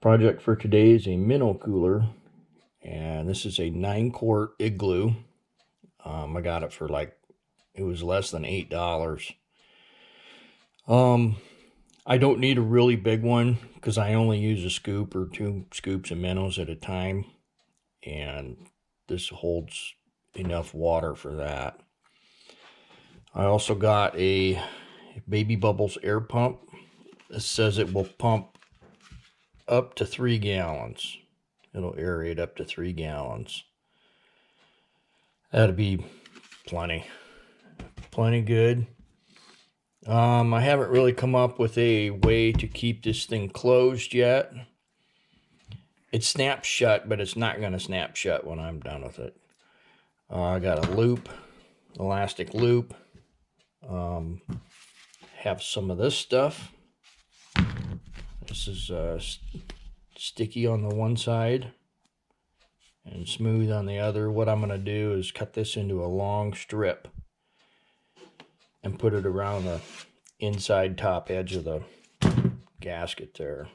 Project for today is a minnow cooler, and this is a 9-quart igloo. I got it for it was less than $8. I don't need a really big one because I only use a scoop or 2 scoops of minnows at a time, and this holds enough water for that. I also got a Baby Bubbles air pump. It says it will pump up to 3 gallons. It'll aerate up to 3 gallons. That'd be plenty good. I haven't really come up with a way to keep this thing closed yet. It snaps shut, but it's not going to snap shut when I'm done with it. I got a loop, elastic loop. Have some of this stuff. This is sticky on the one side and smooth on the other. What I'm going to do is cut this into a long strip and put it around the inside top edge of the gasket there.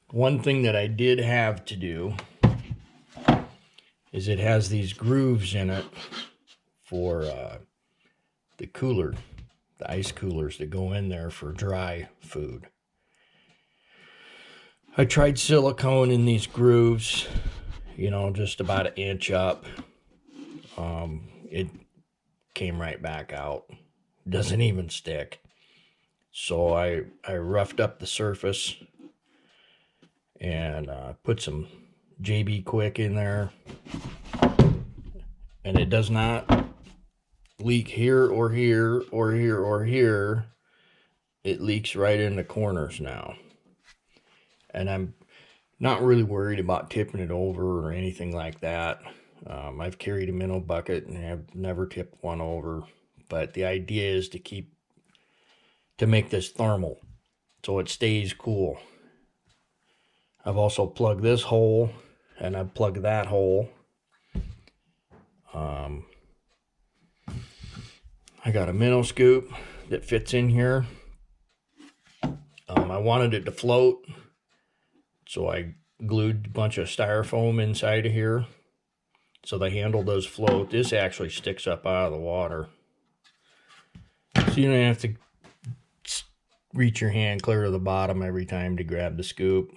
One thing that I did have to do is it has these grooves in it for the cooler, the ice coolers that go in there for dry food. I tried silicone in these grooves, just about 1 inch up. It came right back out. Doesn't even stick. So I roughed up the surface and put some JB Quick in there. And it does not leak here or here or here or here. It leaks right in the corners now. And I'm not really worried about tipping it over or anything like that. I've carried a minnow bucket and I've never tipped one over. But the idea is to make this thermal so it stays cool. I've also plugged this hole and I've plugged that hole. I got a minnow scoop that fits in here. I wanted it to float, so I glued a bunch of styrofoam inside of here so the handle does float. This actually sticks up out of the water, so you don't have to reach your hand clear to the bottom every time to grab the scoop.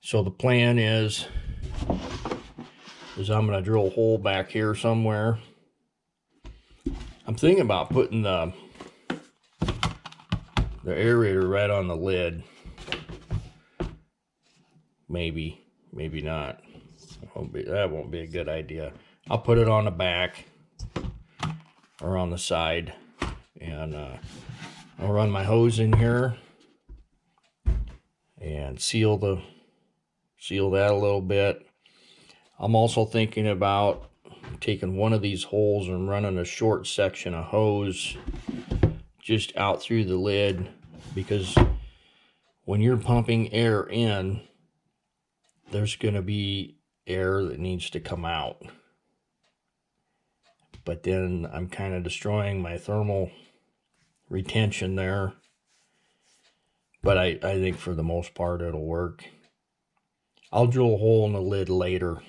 So the plan is I'm going to drill a hole back here somewhere. I'm thinking about putting the aerator right on the lid. Maybe not. That won't be a good idea. I'll put it on the back or on the side, and I'll run my hose in here and seal that a little bit. I'm also thinking about taking one of these holes and running a short section of hose just out through the lid, because when you're pumping air in, there's going to be air that needs to come out. But then I'm kind of destroying my thermal retention there. But I think for the most part it'll work. I'll drill a hole in the lid later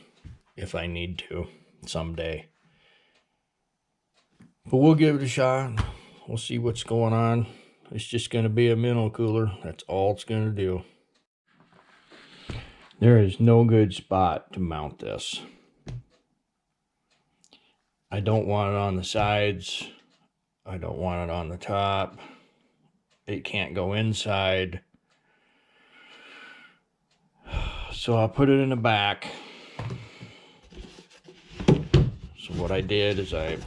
if I need to someday. But we'll give it a shot. We'll see what's going on. It's just going to be a minnow cooler. That's all it's going to do. There is no good spot to mount this. I don't want it on the sides. I don't want it on the top. It can't go inside. So I'll put it in the back. So what I did is I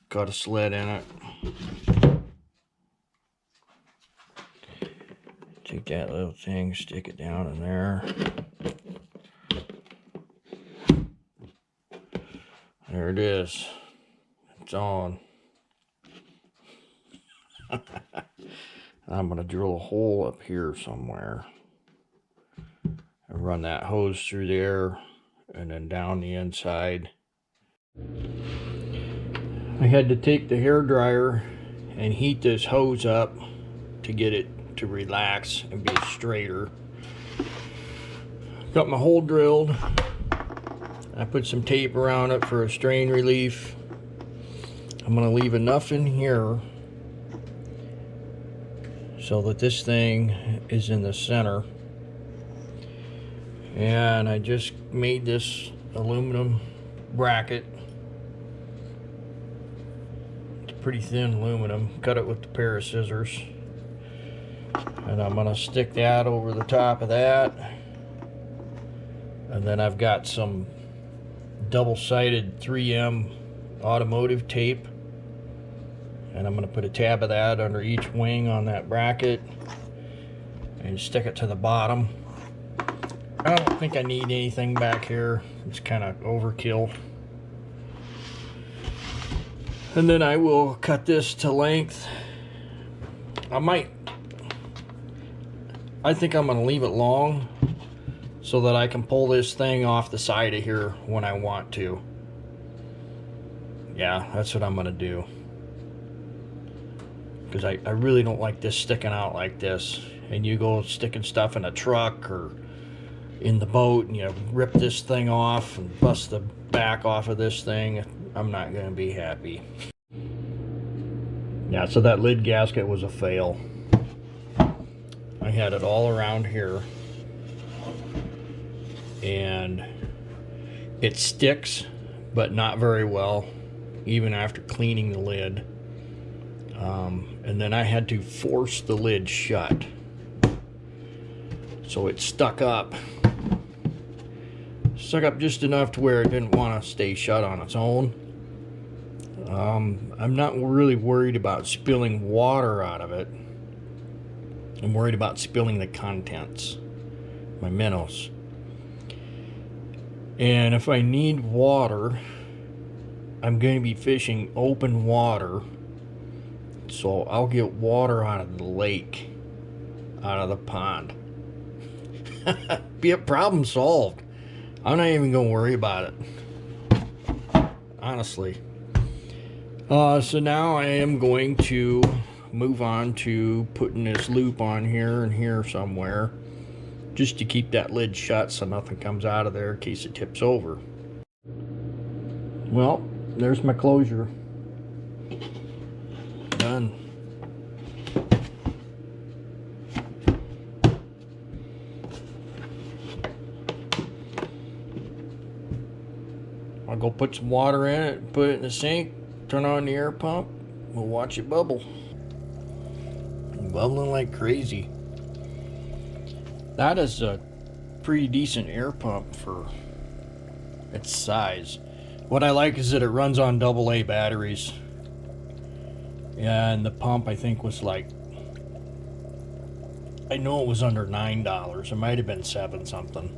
got a slit in it. Take that little thing, stick it down in there. There it is. It's on. I'm going to drill a hole up here somewhere and run that hose through there and then down the inside. I had to take the hair dryer and heat this hose up to get it to relax and be straighter. Got my hole drilled. I put some tape around it for a strain relief. I'm going to leave enough in here so that this thing is in the center. And I just made this aluminum bracket. It's pretty thin aluminum. Cut it with a pair of scissors. And I'm going to stick that over the top of that. And then I've got some double-sided 3M automotive tape. And I'm going to put a tab of that under each wing on that bracket. And stick it to the bottom. I don't think I need anything back here. It's kind of overkill. And then I will cut this to length. I think I'm going to leave it long so that I can pull this thing off the side of here when I want to. Yeah, that's what I'm going to do. Because I really don't like this sticking out like this. And you go sticking stuff in a truck or in the boat and you rip this thing off and bust the back off of this thing. I'm not going to be happy. Yeah, so that lid gasket was a fail. I had it all around here. And it sticks, but not very well, even after cleaning the lid. And then I had to force the lid shut. So it stuck up. Stuck up just enough to where it didn't want to stay shut on its own. I'm not really worried about spilling water out of it. I'm worried about spilling the contents, my minnows. And if I need water, I'm going to be fishing open water. So I'll get water out of the lake, out of the pond. Be a problem solved. I'm not even going to worry about it. Honestly. So now I am going to move on to putting this loop on here and here somewhere. Just to keep that lid shut so nothing comes out of there in case it tips over. Well, there's my closure. Done. I'll go put some water in it, put it in the sink, turn on the air pump, we'll watch it bubble. Bubbling like crazy. That is a pretty decent air pump for its size. What I like is that it runs on AA batteries. And the pump I think was like, I know it was under $9. It might have been 7 something.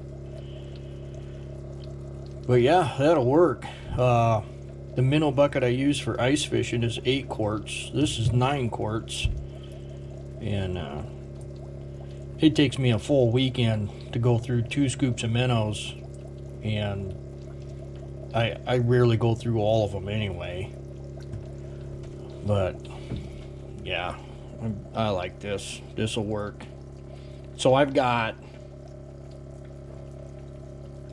But yeah, that'll work. The minnow bucket I use for ice fishing is 8 quarts. This is 9 quarts. And it takes me a full weekend to go through 2 scoops of minnows. And I rarely go through all of them anyway. But yeah, I like this. This will work. So I've got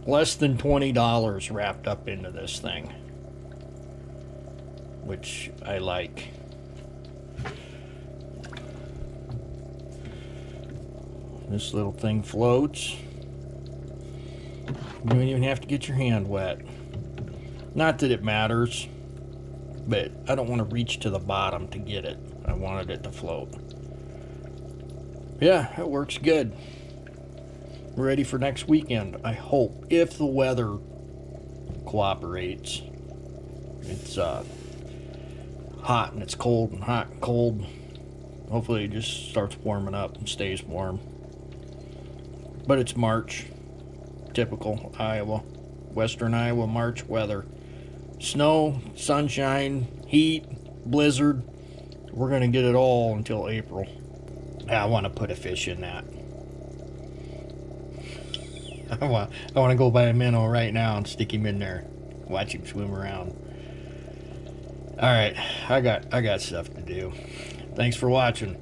less than $20 wrapped up into this thing, which I like. This little thing floats. You don't even have to get your hand wet. Not that it matters, but I don't want to reach to the bottom to get it. I wanted it to float. Yeah, it works good. We're ready for next weekend, I hope, if the weather cooperates. It's hot and it's cold and hot and cold. Hopefully it just starts warming up and stays warm. But it's March. Typical Iowa. Western Iowa March weather. Snow, sunshine, heat, blizzard. We're going to get it all until April. I want to put a fish in that. I want to go buy a minnow right now and stick him in there. Watch him swim around. All right, I got stuff to do. Thanks for watching.